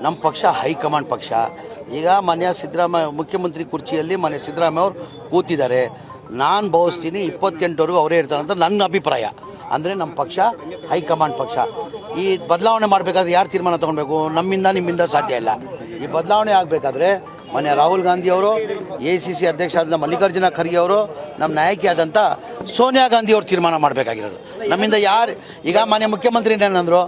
ನಮ್ಮ ಪಕ್ಷ ಹೈಕಮಾಂಡ್ ಪಕ್ಷ. ಈಗ ಮಾನ್ಯ ಸಿದ್ದರಾಮಯ್ಯ ಮುಖ್ಯಮಂತ್ರಿ ಕುರ್ಚಿಯಲ್ಲಿ ಮಾನ್ಯ ಸಿದ್ದರಾಮಯ್ಯ ಅವರು ಕೂತಿದ್ದಾರೆ. ನಾನು ಭಾವಿಸ್ತೀನಿ 28ವರೆಗೂ ಅವರೇ ಇರ್ತಾರೆ ಅಂತ ನನ್ನ ಅಭಿಪ್ರಾಯ. ಅಂದರೆ ನಮ್ಮ ಪಕ್ಷ ಹೈಕಮಾಂಡ್ ಪಕ್ಷ. ಈ ಬದಲಾವಣೆ ಮಾಡಬೇಕಾದ್ರೆ ಯಾರು ತೀರ್ಮಾನ ತೊಗೊಳ್ಬೇಕು? ನಮ್ಮಿಂದ ನಿಮ್ಮಿಂದ ಸಾಧ್ಯ ಇಲ್ಲ. ಈ ಬದಲಾವಣೆ ಆಗಬೇಕಾದ್ರೆ ಮಾನ್ಯ ರಾಹುಲ್ ಗಾಂಧಿ ಅವರು, ACC ಅಧ್ಯಕ್ಷ ಆದ ಮಲ್ಲಿಕಾರ್ಜುನ ಖರ್ಗೆ ಅವರು, ನಮ್ಮ ನಾಯಕಿಯಾದಂಥ ಸೋನಿಯಾ ಗಾಂಧಿ ಅವರು ತೀರ್ಮಾನ ಮಾಡಬೇಕಾಗಿರೋದು. ನಮ್ಮಿಂದ ಯಾರು? ಈಗ ಮಾನ್ಯ ಮುಖ್ಯಮಂತ್ರಿ ಏನಂದರು,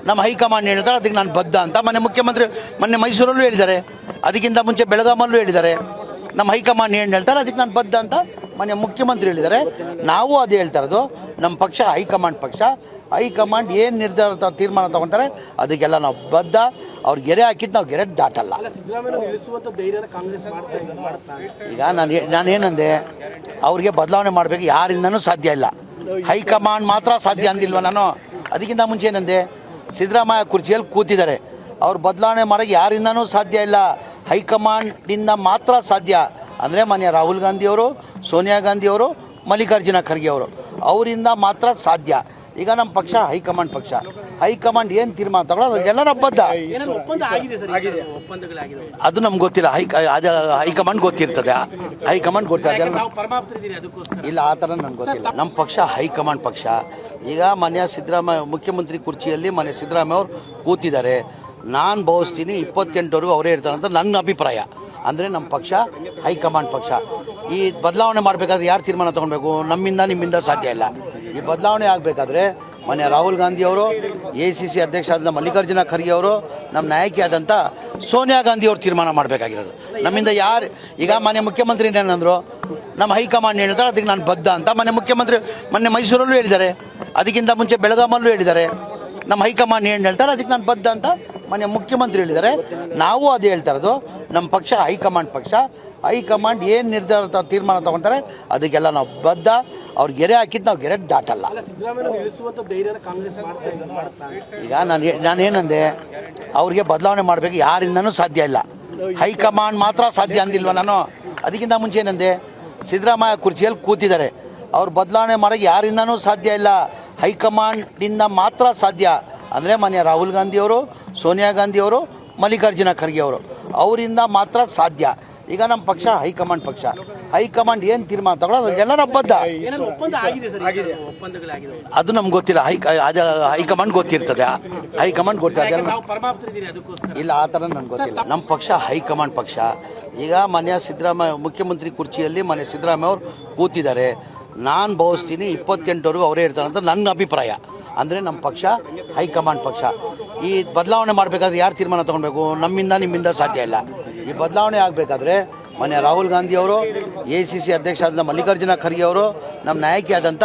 ನಮ್ಮ ಹೈಕಮಾಂಡ್ ಹೇಳ್ತಾರೆ ಅದಕ್ಕೆ ನಾನು ಬದ್ಧ ಅಂತ. ಮಾನ್ಯ ಮುಖ್ಯಮಂತ್ರಿ ಮೊನ್ನೆ ಮೈಸೂರಲ್ಲೂ ಹೇಳಿದ್ದಾರೆ, ಅದಕ್ಕಿಂತ ಮುಂಚೆ ಬೆಳಗಾಮಲ್ಲೂ ಹೇಳಿದ್ದಾರೆ. ನಮ್ಮ ಹೈಕಮಾಂಡ್ ಏನು ಹೇಳ್ತಾರೆ ಅದಕ್ಕೆ ನಾನು ಬದ್ಧ ಅಂತ ಮಾನ್ಯ ಮುಖ್ಯಮಂತ್ರಿ ಹೇಳಿದ್ದಾರೆ. ನಾವು ಅದೇ ಹೇಳ್ತಾ ಇರೋದು, ನಮ್ಮ ಪಕ್ಷ ಹೈಕಮಾಂಡ್ ಪಕ್ಷ. ಹೈಕಮಾಂಡ್ ಏನು ನಿರ್ಧಾರ ತೀರ್ಮಾನ ತೊಗೊತಾರೆ ಅದಕ್ಕೆಲ್ಲ ನಾವು ಬದ್ಧ. ಅವ್ರು ಗೆರೆ ಹಾಕಿದ್ದು ನಾವು ಗೆರೆ ದಾಟಲ್ಲ. ಈಗ ನಾನೇನಂದೆ, ಅವ್ರಿಗೆ ಬದಲಾವಣೆ ಮಾಡಬೇಕು, ಯಾರಿಂದನೂ ಸಾಧ್ಯ ಇಲ್ಲ. ಹೈಕಮಾಂಡ್ ಮಾತ್ರ ಸಾಧ್ಯ ಅಂದಿಲ್ವ ನಾನು? ಅದಕ್ಕಿಂತ ಮುಂಚೆ ಏನಂದೆ, ಸಿದ್ದರಾಮಯ್ಯ ಕುರ್ಚಿಯಲ್ಲಿ ಕೂತಿದ್ದಾರೆ, ಅವ್ರು ಬದಲಾವಣೆ ಮಾಡೋಕ್ಕೆ ಯಾರಿಂದನೂ ಸಾಧ್ಯ ಇಲ್ಲ, ಹೈಕಮಾಂಡಿಂದ ಮಾತ್ರ ಸಾಧ್ಯ. ಅಂದರೆ ಮಾನ್ಯ ರಾಹುಲ್ ಗಾಂಧಿಯವರು, ಸೋನಿಯಾ ಗಾಂಧಿಯವರು, ಮಲ್ಲಿಕಾರ್ಜುನ ಖರ್ಗೆ ಅವರು, ಅವರಿಂದ ಮಾತ್ರ ಸಾಧ್ಯ. ಈಗ ನಮ್ಮ ಪಕ್ಷ ಹೈಕಮಾಂಡ್ ಪಕ್ಷ. ಹೈಕಮಾಂಡ್ ಏನು ತೀರ್ಮಾನ ತಗೊಳ್ಳೋದು ಅದಕ್ಕೆಲ್ಲರ ಬದ್ಧ. ಅದು ನಮ್ಗೆ ಗೊತ್ತಿಲ್ಲ. ಹೈಕಮಾಂಡ್ ಗೊತ್ತಿರ್ತದೆ. ಹೈಕಮಾಂಡ್ ಗೊತ್ತಿರ್ತದೆ ಇಲ್ಲ, ಆ ಥರ ನನಗೆ ಗೊತ್ತಿಲ್ಲ. ನಮ್ಮ ಪಕ್ಷ ಹೈಕಮಾಂಡ್ ಪಕ್ಷ. ಈಗ ಮಾನ್ಯ ಸಿದ್ದರಾಮಯ್ಯ ಮುಖ್ಯಮಂತ್ರಿ ಕುರ್ಚಿಯಲ್ಲಿ ಮಾನ್ಯ ಸಿದ್ದರಾಮಯ್ಯ ಅವರು ಕೂತಿದ್ದಾರೆ. ನಾನು ಭಾವಿಸ್ತೀನಿ 28ವರೆಗೂ ಅವರೇ ಇರ್ತಾರೆ ಅಂತ ನನ್ನ ಅಭಿಪ್ರಾಯ. ಅಂದರೆ ನಮ್ಮ ಪಕ್ಷ ಹೈಕಮಾಂಡ್ ಪಕ್ಷ. ಈ ಬದಲಾವಣೆ ಮಾಡಬೇಕಾದ್ರೆ ಯಾರು ತೀರ್ಮಾನ ತೊಗೊಳ್ಬೇಕು? ನಮ್ಮಿಂದ ನಿಮ್ಮಿಂದ ಸಾಧ್ಯ ಇಲ್ಲ. ಈ ಬದಲಾವಣೆ ಆಗಬೇಕಾದ್ರೆ ಮಾನ್ಯ ರಾಹುಲ್ ಗಾಂಧಿ ಅವರು, ACC ಅಧ್ಯಕ್ಷ ಆದ ಮಲ್ಲಿಕಾರ್ಜುನ ಖರ್ಗೆ ಅವರು, ನಮ್ಮ ನಾಯಕಿಯಾದಂಥ ಸೋನಿಯಾ ಗಾಂಧಿ ಅವರು ತೀರ್ಮಾನ ಮಾಡಬೇಕಾಗಿರೋದು. ನಮ್ಮಿಂದ ಯಾರು? ಈಗ ಮಾನ್ಯ ಮುಖ್ಯಮಂತ್ರಿ ಏನಂದರು, ನಮ್ಮ ಹೈಕಮಾಂಡ್ ಹೇಳ್ತಾರೆ ಅದಕ್ಕೆ ನಾನು ಬದ್ಧ ಅಂತ. ಮಾನ್ಯ ಮುಖ್ಯಮಂತ್ರಿ ಮೊನ್ನೆ ಮೈಸೂರಲ್ಲೂ ಹೇಳಿದ್ದಾರೆ, ಅದಕ್ಕಿಂತ ಮುಂಚೆ ಬೆಳಗಾಮಲ್ಲೂ ಹೇಳಿದ್ದಾರೆ. ನಮ್ಮ ಹೈಕಮಾಂಡ್ ಏನು ಹೇಳ್ತಾರೆ ಅದಕ್ಕೆ ನಾನು ಬದ್ಧ ಅಂತ ಮಾನ್ಯ ಮುಖ್ಯಮಂತ್ರಿ ಹೇಳಿದ್ದಾರೆ. ನಾವು ಅದೇ ಹೇಳ್ತಾ ಇರೋದು, ನಮ್ಮ ಪಕ್ಷ ಹೈಕಮಾಂಡ್ ಪಕ್ಷ. ಹೈಕಮಾಂಡ್ ಏನು ನಿರ್ಧಾರ ತೀರ್ಮಾನ ತೊಗೊತಾರೆ ಅದಕ್ಕೆಲ್ಲ ನಾವು ಬದ್ಧ. ಅವ್ರು ಗೆರೆ ಹಾಕಿದ್ದು ನಾವು ಗೆರೆ ದಾಟಲ್ಲ. ಈಗ ನಾನೇನಂದೆ, ಅವ್ರಿಗೆ ಬದಲಾವಣೆ ಮಾಡಬೇಕು, ಯಾರಿಂದನೂ ಸಾಧ್ಯ ಇಲ್ಲ. ಹೈಕಮಾಂಡ್ ಮಾತ್ರ ಸಾಧ್ಯ ಅಂದಿಲ್ವ ನಾನು? ಅದಕ್ಕಿಂತ ಮುಂಚೆ ಏನಂದೆ, ಸಿದ್ದರಾಮಯ್ಯ ಕುರ್ಚಿಯಲ್ಲಿ ಕೂತಿದ್ದಾರೆ, ಅವ್ರು ಬದಲಾವಣೆ ಮಾಡೋಕ್ಕೆ ಯಾರಿಂದನೂ ಸಾಧ್ಯ ಇಲ್ಲ, ಹೈಕಮಾಂಡಿಂದ ಮಾತ್ರ ಸಾಧ್ಯ. ಅಂದರೆ ಮಾನ್ಯ ರಾಹುಲ್ ಗಾಂಧಿಯವರು, ಸೋನಿಯಾ ಗಾಂಧಿಯವರು, ಮಲ್ಲಿಕಾರ್ಜುನ ಖರ್ಗೆ ಅವರು, ಅವರಿಂದ ಮಾತ್ರ ಸಾಧ್ಯ. ಈಗ ನಮ್ಮ ಪಕ್ಷ ಹೈಕಮಾಂಡ್ ಪಕ್ಷ. ಹೈಕಮಾಂಡ್ ಏನು ತೀರ್ಮಾನ ತಗೊಳ್ಳೋದು ಅದಕ್ಕೆಲ್ಲರ ಬದ್ಧ. ಅದು ನಮ್ಗೆ ಗೊತ್ತಿಲ್ಲ. ಹೈಕಮಾಂಡ್ ಗೊತ್ತಿರ್ತದೆ. ಹೈಕಮಾಂಡ್ ಗೊತ್ತಿರ್ತದೆ ಇಲ್ಲ, ಆ ಥರ ನನಗೆ ಗೊತ್ತಿಲ್ಲ. ನಮ್ಮ ಪಕ್ಷ ಹೈಕಮಾಂಡ್ ಪಕ್ಷ. ಈಗ ಮಾನ್ಯ ಸಿದ್ದರಾಮಯ್ಯ ಮುಖ್ಯಮಂತ್ರಿ ಕುರ್ಚಿಯಲ್ಲಿ ಮಾನ್ಯ ಸಿದ್ದರಾಮಯ್ಯ ಅವರು ಕೂತಿದ್ದಾರೆ. ನಾನು ಭಾವಿಸ್ತೀನಿ 28ವರೆಗೂ ಅವರೇ ಇರ್ತಾರೆ ಅಂತ ನನ್ನ ಅಭಿಪ್ರಾಯ. ಅಂದರೆ ನಮ್ಮ ಪಕ್ಷ ಹೈಕಮಾಂಡ್ ಪಕ್ಷ. ಈ ಬದಲಾವಣೆ ಮಾಡಬೇಕಾದ್ರೆ ಯಾರು ತೀರ್ಮಾನ ತೊಗೊಳ್ಬೇಕು? ನಮ್ಮಿಂದ ನಿಮ್ಮಿಂದ ಸಾಧ್ಯ ಇಲ್ಲ. ಈ ಬದಲಾವಣೆ ಆಗಬೇಕಾದ್ರೆ ಮಾನ್ಯ ರಾಹುಲ್ ಗಾಂಧಿ ಅವರು, ACC ಅಧ್ಯಕ್ಷ ಆದ ಮಲ್ಲಿಕಾರ್ಜುನ ಖರ್ಗೆ ಅವರು, ನಮ್ಮ ನಾಯಕಿಯಾದಂಥ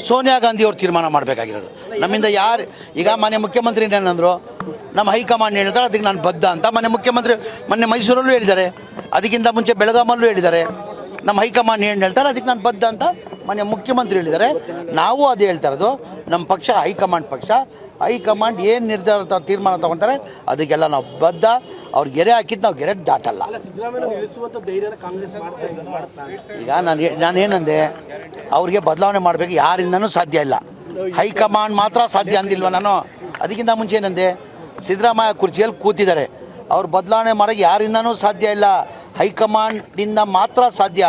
ಸೋನಿಯಾ ಗಾಂಧಿ ಅವರು ತೀರ್ಮಾನ ಮಾಡಬೇಕಾಗಿರೋದು. ನಮ್ಮಿಂದ ಯಾರು? ಈಗ ಮಾನ್ಯ ಮುಖ್ಯಮಂತ್ರಿ ಏನಂದರು, ನಮ್ಮ ಹೈಕಮಾಂಡ್ ಹೇಳ್ತಾರೆ ಅದಕ್ಕೆ ನಾನು ಬದ್ಧ ಅಂತ. ಮಾನ್ಯ ಮುಖ್ಯಮಂತ್ರಿ ಮೊನ್ನೆ ಮೈಸೂರಲ್ಲೂ ಹೇಳಿದ್ದಾರೆ, ಅದಕ್ಕಿಂತ ಮುಂಚೆ ಬೆಳಗಾಮಲ್ಲೂ ಹೇಳಿದ್ದಾರೆ. ನಮ್ಮ ಹೈಕಮಾಂಡ್ ಏನು ಹೇಳ್ತಾರೆ ಅದಕ್ಕೆ ನಾನು ಬದ್ಧ ಅಂತ ಮಾನ್ಯ ಮುಖ್ಯಮಂತ್ರಿ ಹೇಳಿದ್ದಾರೆ. ನಾವು ಅದೇ ಹೇಳ್ತಾ ಇರೋದು, ನಮ್ಮ ಪಕ್ಷ ಹೈಕಮಾಂಡ್ ಪಕ್ಷ. ಹೈಕಮಾಂಡ್ ಏನು ನಿರ್ಧಾರ ತೀರ್ಮಾನ ತೊಗೊತಾರೆ ಅದಕ್ಕೆಲ್ಲ ನಾವು ಬದ್ಧ. ಅವ್ರು ಗೆರೆ ಹಾಕಿದ್ದು ನಾವು ಗೆರೆ ದಾಟಲ್ಲ. ಈಗ ನಾನೇನಂದೆ, ಅವ್ರಿಗೆ ಬದಲಾವಣೆ ಮಾಡಬೇಕು, ಯಾರಿಂದನೂ ಸಾಧ್ಯ ಇಲ್ಲ. ಹೈಕಮಾಂಡ್ ಮಾತ್ರ ಸಾಧ್ಯ ಅಂದಿಲ್ವ ನಾನು? ಅದಕ್ಕಿಂತ ಮುಂಚೆ ಏನಂದೆ, ಸಿದ್ದರಾಮಯ್ಯ ಕುರ್ಚಿಯಲ್ಲಿ ಕೂತಿದ್ದಾರೆ, ಅವ್ರು ಬದಲಾವಣೆ ಮಾಡೋಕ್ಕೆ ಯಾರಿಂದನೂ ಸಾಧ್ಯ ಇಲ್ಲ, ಹೈಕಮಾಂಡಿಂದ ಮಾತ್ರ ಸಾಧ್ಯ.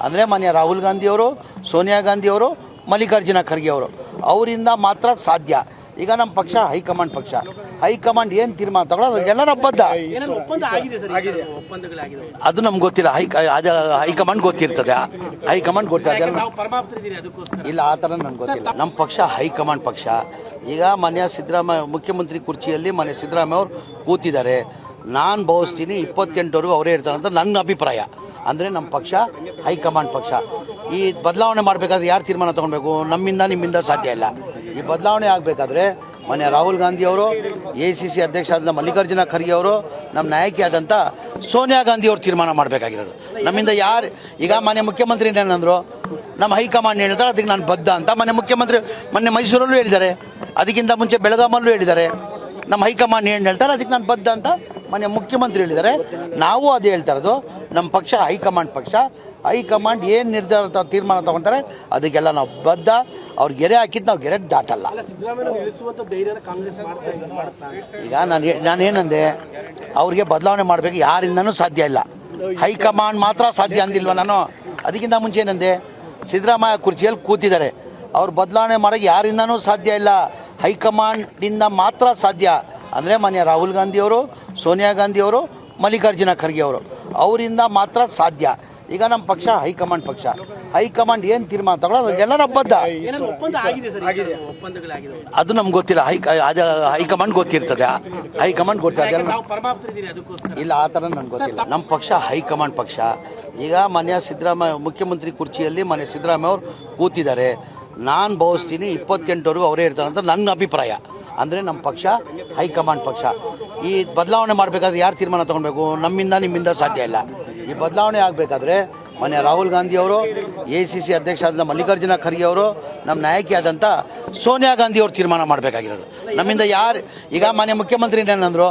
ಅಂದರೆ ಮಾನ್ಯ ರಾಹುಲ್ ಗಾಂಧಿಯವರು, ಸೋನಿಯಾ ಗಾಂಧಿಯವರು, ಮಲ್ಲಿಕಾರ್ಜುನ ಖರ್ಗೆ ಅವರು, ಅವರಿಂದ ಮಾತ್ರ ಸಾಧ್ಯ. ಈಗ ನಮ್ಮ ಪಕ್ಷ ಹೈಕಮಾಂಡ್ ಪಕ್ಷ. ಹೈಕಮಾಂಡ್ ಏನು ತೀರ್ಮಾನ ತಗೊಳ್ಳೋದು ಅದಕ್ಕೆಲ್ಲರ ಬದ್ಧ. ಅದು ನಮ್ಗೆ ಗೊತ್ತಿಲ್ಲ. ಹೈಕಮಾಂಡ್ ಗೊತ್ತಿರ್ತದೆ. ಹೈಕಮಾಂಡ್ ಗೊತ್ತಿರ್ತದೆ ಇಲ್ಲ, ಆ ಥರ ನನಗೆ ಗೊತ್ತಿಲ್ಲ. ನಮ್ಮ ಪಕ್ಷ ಹೈಕಮಾಂಡ್ ಪಕ್ಷ. ಈಗ ಮಾನ್ಯ ಸಿದ್ದರಾಮಯ್ಯ ಮುಖ್ಯಮಂತ್ರಿ ಕುರ್ಚಿಯಲ್ಲಿ ಮಾನ್ಯ ಸಿದ್ದರಾಮಯ್ಯ ಅವರು ಕೂತಿದ್ದಾರೆ. ನಾನು ಭಾವಿಸ್ತೀನಿ 28ವರೆಗೂ ಅವರೇ ಇರ್ತಾರೆ ಅಂತ ನನ್ನ ಅಭಿಪ್ರಾಯ. ಅಂದರೆ ನಮ್ಮ ಪಕ್ಷ ಹೈಕಮಾಂಡ್ ಪಕ್ಷ. ಈ ಬದಲಾವಣೆ ಮಾಡಬೇಕಾದ್ರೆ ಯಾರು ತೀರ್ಮಾನ ತೊಗೊಳ್ಬೇಕು? ನಮ್ಮಿಂದ ನಿಮ್ಮಿಂದ ಸಾಧ್ಯ ಇಲ್ಲ. ಈ ಬದಲಾವಣೆ ಆಗಬೇಕಾದ್ರೆ ಮಾನ್ಯ ರಾಹುಲ್ ಗಾಂಧಿ ಅವರು, ACC ಅಧ್ಯಕ್ಷ ಆದ ಮಲ್ಲಿಕಾರ್ಜುನ ಖರ್ಗೆ ಅವರು, ನಮ್ಮ ನಾಯಕಿಯಾದಂಥ ಸೋನಿಯಾ ಗಾಂಧಿ ಅವರು ತೀರ್ಮಾನ ಮಾಡಬೇಕಾಗಿರೋದು. ನಮ್ಮಿಂದ ಯಾರು? ಈಗ ಮಾನ್ಯ ಮುಖ್ಯಮಂತ್ರಿ ಏನಂದರು, ನಮ್ಮ ಹೈಕಮಾಂಡ್ ಹೇಳ್ತಾರೆ ಅದಕ್ಕೆ ನಾನು ಬದ್ಧ ಅಂತ. ಮಾನ್ಯ ಮುಖ್ಯಮಂತ್ರಿ ಮೊನ್ನೆ ಮೈಸೂರಲ್ಲೂ ಹೇಳಿದ್ದಾರೆ, ಅದಕ್ಕಿಂತ ಮುಂಚೆ ಬೆಳಗಾಮಲ್ಲೂ ಹೇಳಿದ್ದಾರೆ. ನಮ್ಮ ಹೈಕಮಾಂಡ್ ಏನು ಹೇಳ್ತಾರೆ ಅದಕ್ಕೆ ನಾನು ಬದ್ಧ ಅಂತ ಮಾನ್ಯ ಮುಖ್ಯಮಂತ್ರಿ ಹೇಳಿದ್ದಾರೆ. ನಾವು ಅದೇ ಹೇಳ್ತಾ ಇರೋದು, ನಮ್ಮ ಪಕ್ಷ ಹೈಕಮಾಂಡ್ ಪಕ್ಷ. ಹೈಕಮಾಂಡ್ ಏನು ನಿರ್ಧಾರ ತೀರ್ಮಾನ ತಗೊತಾರೆ ಅದಕ್ಕೆಲ್ಲ ನಾವು ಬದ್ಧ. ಅವ್ರು ಗೆರೆ ಹಾಕಿದ್ದು ನಾವು ಗೆರೆ ದಾಟಲ್ಲ. ಈಗ ನಾನೇನಂದೆ, ಅವ್ರಿಗೆ ಬದಲಾವಣೆ ಮಾಡಬೇಕು, ಯಾರಿಂದನೂ ಸಾಧ್ಯ ಇಲ್ಲ. ಹೈಕಮಾಂಡ್ ಮಾತ್ರ ಸಾಧ್ಯ ಅಂದಿಲ್ವ ನಾನು? ಅದಕ್ಕಿಂತ ಮುಂಚೆ ಏನಂದೆ, ಸಿದ್ದರಾಮಯ್ಯ ಕುರ್ಚಿಯಲ್ಲಿ ಕೂತಿದ್ದಾರೆ, ಅವ್ರು ಬದಲಾವಣೆ ಮಾಡೋಕ್ಕೆ ಯಾರಿಂದನೂ ಸಾಧ್ಯ ಇಲ್ಲ, ಹೈಕಮಾಂಡಿಂದ ಮಾತ್ರ ಸಾಧ್ಯ. ಅಂದರೆ ಮಾನ್ಯ ರಾಹುಲ್ ಗಾಂಧಿಯವರು, ಸೋನಿಯಾ ಗಾಂಧಿಯವರು, ಮಲ್ಲಿಕಾರ್ಜುನ ಖರ್ಗೆ ಅವರು, ಅವರಿಂದ ಮಾತ್ರ ಸಾಧ್ಯ. ಈಗ ನಮ್ಮ ಪಕ್ಷ ಹೈಕಮಾಂಡ್ ಪಕ್ಷ. ಹೈಕಮಾಂಡ್ ಏನು ತೀರ್ಮಾನ ತಗೊಳ್ಳೋದು ಅದಕ್ಕೆಲ್ಲ ಬದ್ಧ. ಅದು ನಮ್ಗೆ ಗೊತ್ತಿಲ್ಲ. ಹೈಕಮಾಂಡ್ ಗೊತ್ತಿರ್ತದೆ. ಹೈಕಮಾಂಡ್ ಗೊತ್ತಿರ್ತದೆ. ಇಲ್ಲ, ಆ ಥರ ನನಗೆ ಗೊತ್ತಿಲ್ಲ. ನಮ್ಮ ಪಕ್ಷ ಹೈಕಮಾಂಡ್ ಪಕ್ಷ. ಈಗ ಮಾನ್ಯ ಸಿದ್ದರಾಮಯ್ಯ ಮುಖ್ಯಮಂತ್ರಿ ಕುರ್ಚಿಯಲ್ಲಿ ಮಾನ್ಯ ಸಿದ್ದರಾಮಯ್ಯ ಅವರು ಕೂತಿದ್ದಾರೆ. ನಾನು ಭಾವಿಸ್ತೀನಿ 28ವರೆಗೂ ಅವರೇ ಇರ್ತಾರೆ ಅಂತ ನನ್ನ ಅಭಿಪ್ರಾಯ. ಅಂದರೆ ನಮ್ಮ ಪಕ್ಷ ಹೈಕಮಾಂಡ್ ಪಕ್ಷ. ಈ ಬದಲಾವಣೆ ಮಾಡಬೇಕಾದ್ರೆ ಯಾರು ತೀರ್ಮಾನ ತೊಗೊಳ್ಬೇಕು? ನಮ್ಮಿಂದ ನಿಮ್ಮಿಂದ ಸಾಧ್ಯ ಇಲ್ಲ. ಈ ಬದಲಾವಣೆ ಆಗಬೇಕಾದ್ರೆ ಮಾನ್ಯ ರಾಹುಲ್ ಗಾಂಧಿಯವರು, ACC ಅಧ್ಯಕ್ಷರಾದ ಮಲ್ಲಿಕಾರ್ಜುನ ಖರ್ಗೆ ಅವರು, ನಮ್ಮ ನಾಯಕಿಯಾದಂಥ ಸೋನಿಯಾ ಗಾಂಧಿಯವರು ತೀರ್ಮಾನ ಮಾಡಬೇಕಾಗಿರೋದು. ನಮ್ಮಿಂದ ಯಾರು? ಈಗ ಮಾನ್ಯ ಮುಖ್ಯಮಂತ್ರಿ ಏನಂದರು,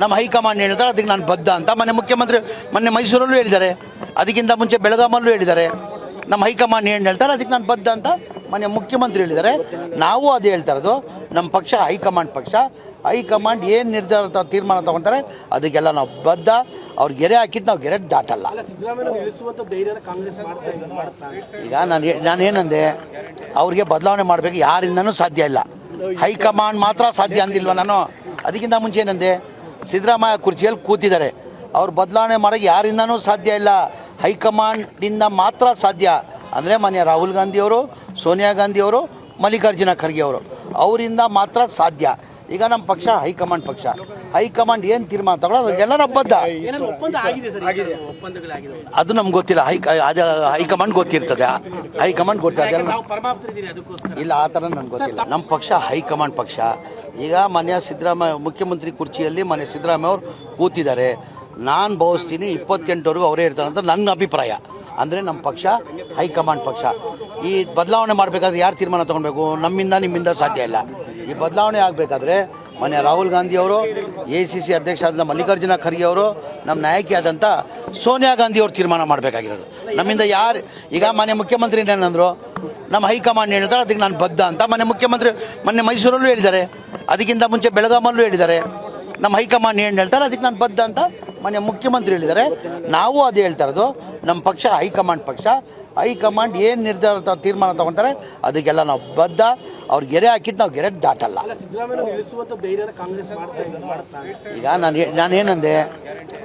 ನಮ್ಮ ಹೈಕಮಾಂಡ್ ಹೇಳ್ತಾರೆ ಅದಕ್ಕೆ ನಾನು ಬದ್ಧ ಅಂತ. ಮಾನ್ಯ ಮುಖ್ಯಮಂತ್ರಿ ಮೊನ್ನೆ ಮೈಸೂರಲ್ಲೂ ಹೇಳಿದ್ದಾರೆ, ಅದಕ್ಕಿಂತ ಮುಂಚೆ ಬೆಳಗಾಮಲ್ಲೂ ಹೇಳಿದ್ದಾರೆ, ನಮ್ಮ ಹೈಕಮಾಂಡ್ ಏನು ಹೇಳ್ತಾರೆ ಅದಕ್ಕೆ ನಾನು ಬದ್ಧ ಅಂತ ಮಾನ್ಯ ಮುಖ್ಯಮಂತ್ರಿ ಹೇಳಿದ್ದಾರೆ. ನಾವು ಅದೇ ಹೇಳ್ತಾ ಇರೋದು, ನಮ್ಮ ಪಕ್ಷ ಹೈಕಮಾಂಡ್ ಪಕ್ಷ. ಹೈಕಮಾಂಡ್ ಏನು ನಿರ್ಧಾರ ತೀರ್ಮಾನ ತಗೊತಾರೆ ಅದಕ್ಕೆಲ್ಲ ನಾವು ಬದ್ಧ. ಅವ್ರು ಗೆರೆ ಹಾಕಿದ್ದು ನಾವು ಗೆರೆ ದಾಟಲ್ಲ. ಈಗ ನಾನೇನಂದೆ, ಅವ್ರಿಗೆ ಬದಲಾವಣೆ ಮಾಡಬೇಕು, ಯಾರಿಂದನೂ ಸಾಧ್ಯ ಇಲ್ಲ, ಹೈಕಮಾಂಡ್ ಮಾತ್ರ ಸಾಧ್ಯ ಅಂದಿಲ್ವ ನಾನು? ಅದಕ್ಕಿಂತ ಮುಂಚೆ ಏನಂದೆ, ಸಿದ್ದರಾಮಯ್ಯ ಕುರ್ಚಿಯಲ್ಲಿ ಕೂತಿದ್ದಾರೆ, ಅವ್ರು ಬದಲಾವಣೆ ಮಾಡೋಕ್ಕೆ ಯಾರಿಂದನೂ ಸಾಧ್ಯ ಇಲ್ಲ, ಹೈಕಮಾಂಡಿಂದ ಮಾತ್ರ ಸಾಧ್ಯ. ಅಂದರೆ ಮಾನ್ಯ ರಾಹುಲ್ ಗಾಂಧಿಯವರು, ಸೋನಿಯಾ ಗಾಂಧಿಯವರು, ಮಲ್ಲಿಕಾರ್ಜುನ ಖರ್ಗೆ ಅವರು, ಅವರಿಂದ ಮಾತ್ರ ಸಾಧ್ಯ. ಈಗ ನಮ್ಮ ಪಕ್ಷ ಹೈಕಮಾಂಡ್ ಪಕ್ಷ. ಹೈಕಮಾಂಡ್ ಏನು ತೀರ್ಮಾನ ತಗೊಳ್ಳೋದು ಅದಕ್ಕೆಲ್ಲ ಬದ್ಧ. ಅದು ನಮ್ಗೆ ಗೊತ್ತಿಲ್ಲ. ಹೈಕಮಾಂಡ್ ಗೊತ್ತಿರ್ತದೆ. ಹೈಕಮಾಂಡ್ ಗೊತ್ತಿರ್ತದೆ. ಇಲ್ಲ, ಆ ಥರ ನನಗೆ ಗೊತ್ತಿಲ್ಲ. ನಮ್ಮ ಪಕ್ಷ ಹೈಕಮಾಂಡ್ ಪಕ್ಷ. ಈಗ ಮಾನ್ಯ ಸಿದ್ದರಾಮಯ್ಯ ಮುಖ್ಯಮಂತ್ರಿ ಕುರ್ಚಿಯಲ್ಲಿ ಮಾನ್ಯ ಸಿದ್ದರಾಮಯ್ಯ ಅವರು ಕೂತಿದ್ದಾರೆ. ನಾನು ಭಾವಿಸ್ತೀನಿ 28ವರೆಗೂ ಅವರೇ ಇರ್ತಾರೆ ಅಂತ ನನ್ನ ಅಭಿಪ್ರಾಯ. ಅಂದರೆ ನಮ್ಮ ಪಕ್ಷ ಹೈಕಮಾಂಡ್ ಪಕ್ಷ. ಈ ಬದಲಾವಣೆ ಮಾಡಬೇಕಾದ್ರೆ ಯಾರು ತೀರ್ಮಾನ ತೊಗೊಳ್ಬೇಕು? ನಮ್ಮಿಂದ ನಿಮ್ಮಿಂದ ಸಾಧ್ಯ ಇಲ್ಲ. ಈ ಬದಲಾವಣೆ ಆಗಬೇಕಾದ್ರೆ ಮಾನ್ಯ ರಾಹುಲ್ ಗಾಂಧಿಯವರು, ACC ಅಧ್ಯಕ್ಷರಾದ ಮಲ್ಲಿಕಾರ್ಜುನ ಖರ್ಗೆ ಅವರು, ನಮ್ಮ ನಾಯಕಿಯಾದಂಥ ಸೋನಿಯಾ ಗಾಂಧಿಯವರು ತೀರ್ಮಾನ ಮಾಡಬೇಕಾಗಿರೋದು. ನಮ್ಮಿಂದ ಯಾರು? ಈಗ ಮಾನ್ಯ ಮುಖ್ಯಮಂತ್ರಿ ಏನಂದರು, ನಮ್ಮ ಹೈಕಮಾಂಡ್ ಹೇಳ್ತಾರೆ ಅದಕ್ಕೆ ನಾನು ಬದ್ಧ ಅಂತ. ಮಾನ್ಯ ಮುಖ್ಯಮಂತ್ರಿ ಮೊನ್ನೆ ಮೈಸೂರಲ್ಲೂ ಹೇಳಿದ್ದಾರೆ, ಅದಕ್ಕಿಂತ ಮುಂಚೆ ಬೆಳಗಾಮಲ್ಲೂ ಹೇಳಿದ್ದಾರೆ, ನಮ್ಮ ಹೈಕಮಾಂಡ್ ಏನು ಹೇಳ್ತಾರೆ ಅದಕ್ಕೆ ನಾನು ಬದ್ಧ ಅಂತ ಮಾನ್ಯ ಮುಖ್ಯಮಂತ್ರಿ ಹೇಳಿದ್ದಾರೆ. ನಾವು ಅದೇ ಹೇಳ್ತಾ ಇರೋದು, ನಮ್ಮ ಪಕ್ಷ ಹೈಕಮಾಂಡ್ ಪಕ್ಷ. ಹೈಕಮಾಂಡ್ ಏನು ನಿರ್ಧಾರ ತೀರ್ಮಾನ ತಗೊತಾರೆ ಅದಕ್ಕೆಲ್ಲ ನಾವು ಬದ್ಧ. ಅವ್ರು ಗೆರೆ ಹಾಕಿದ್ದು ನಾವು ಗೆರೆ ದಾಟಲ್ಲ. ಈಗ ನಾನೇನಂದೆ,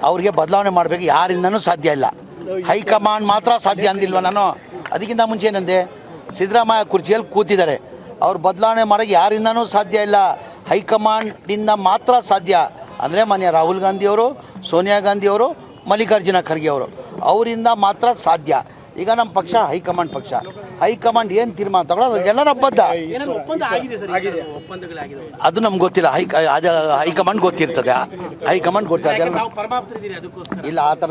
ಅವ್ರಿಗೆ ಬದಲಾವಣೆ ಮಾಡಬೇಕು, ಯಾರಿಂದನೂ ಸಾಧ್ಯ ಇಲ್ಲ, ಹೈಕಮಾಂಡ್ ಮಾತ್ರ ಸಾಧ್ಯ ಅಂದಿಲ್ವ ನಾನು? ಅದಕ್ಕಿಂತ ಮುಂಚೆ ಏನಂದೆ, ಸಿದ್ದರಾಮಯ್ಯ ಕುರ್ಚಿಯಲ್ಲಿ ಕೂತಿದ್ದಾರೆ, ಅವ್ರು ಬದಲಾವಣೆ ಮಾಡೋಕ್ಕೆ ಯಾರಿಂದನೂ ಸಾಧ್ಯ ಇಲ್ಲ, ಹೈಕಮಾಂಡಿಂದ ಮಾತ್ರ ಸಾಧ್ಯ. ಅಂದರೆ ಮಾನ್ಯ ರಾಹುಲ್ ಗಾಂಧಿಯವರು, ಸೋನಿಯಾ ಗಾಂಧಿಯವರು, ಮಲ್ಲಿಕಾರ್ಜುನ ಖರ್ಗೆ ಅವರು, ಅವರಿಂದ ಮಾತ್ರ ಸಾಧ್ಯ. ಈಗ ನಮ್ಮ ಪಕ್ಷ ಹೈಕಮಾಂಡ್ ಪಕ್ಷ. ಹೈಕಮಾಂಡ್ ಏನು ತೀರ್ಮಾನ ತಗೊಳ್ಳೋದು ಅದಕ್ಕೆಲ್ಲ ಬದ್ಧ. ಅದು ನಮ್ಗೆ ಗೊತ್ತಿಲ್ಲ. ಹೈಕಮಾಂಡ್ ಗೊತ್ತಿರ್ತದೆ. ಹೈಕಮಾಂಡ್ ಗೊತ್ತಿರ್ತದೆ. ಇಲ್ಲ, ಆ ಥರ